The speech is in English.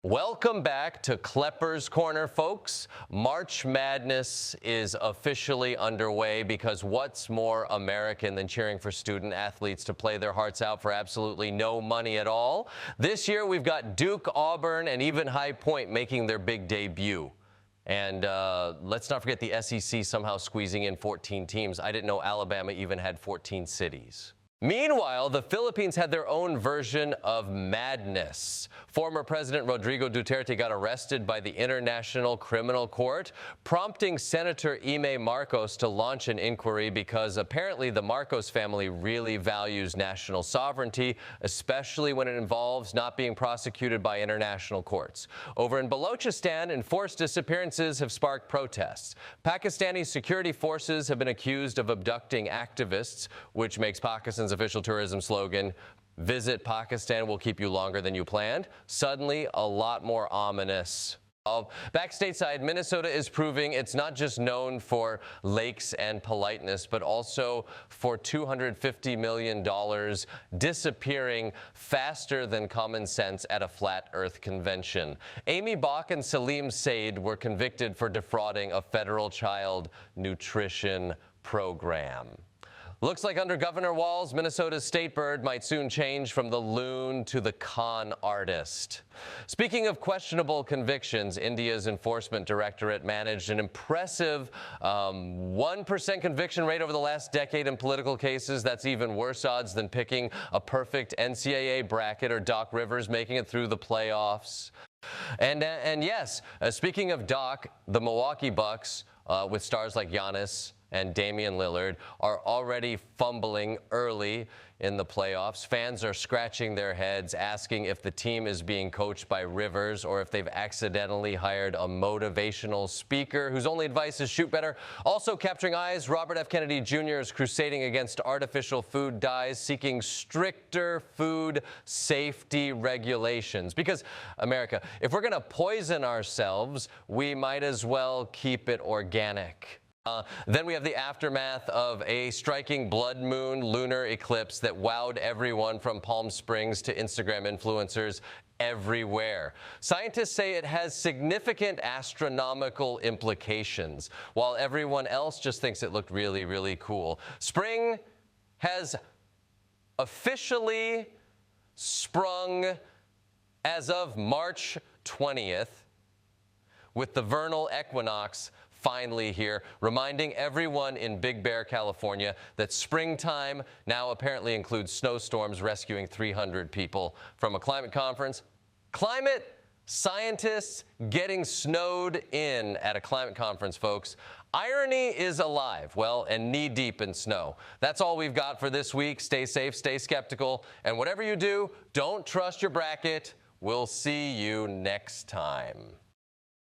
Welcome back to Klepper's Corner, folks. March Madness is officially underway because what's more American than cheering for student athletes to play their hearts out for absolutely no money at all? This year we've got Duke, Auburn, and even High Point making their big debut. And let's not forget the SEC somehow squeezing in 14 teams. I didn't know Alabama even had 14 cities. Meanwhile, the Philippines had their own version of madness. Former President Rodrigo Duterte got arrested by the International Criminal Court, prompting Senator Imee Marcos to launch an inquiry because apparently the Marcos family really values national sovereignty, especially when it involves not being prosecuted by international courts. Over in Balochistan, enforced disappearances have sparked protests. Pakistani security forces have been accused of abducting activists, which makes Pakistan's official tourism slogan, "Visit Pakistan will keep you longer than you planned," suddenly a lot more ominous. Back stateside, Minnesota is proving it's not just known for lakes and politeness, but also for $250 million disappearing faster than common sense at a flat earth convention. Amy Bach and Salim Said were convicted for defrauding a federal child nutrition program. Looks like under Governor Walz, Minnesota's state bird might soon change from the loon to the con artist. Speaking of questionable convictions, India's enforcement directorate managed an impressive 1% conviction rate over the last decade in political cases. That's even worse odds than picking a perfect NCAA bracket or Doc Rivers making it through the playoffs. And yes, speaking of Doc, the Milwaukee Bucks, with stars like Giannis and Damian Lillard, are already fumbling early in the playoffs. Fans are scratching their heads, asking if the team is being coached by Rivers or if they've accidentally hired a motivational speaker whose only advice is shoot better. Also capturing eyes, Robert F. Kennedy Jr. is crusading against artificial food dyes, seeking stricter food safety regulations. Because, America, if we're going to poison ourselves, we might as well keep it organic. Then we have the aftermath of a striking blood moon lunar eclipse that wowed everyone from Palm Springs to Instagram influencers everywhere. Scientists say it has significant astronomical implications, while everyone else just thinks it looked really, really cool. Spring has officially sprung as of March 20th, with the vernal equinox finally here, reminding everyone in Big Bear, California, that springtime now apparently includes snowstorms rescuing 300 people from a climate conference. Climate scientists getting snowed in at a climate conference, folks. Irony is alive, well, and knee-deep in snow. That's all we've got for this week. Stay safe, stay skeptical, and whatever you do, don't trust your bracket. We'll see you next time.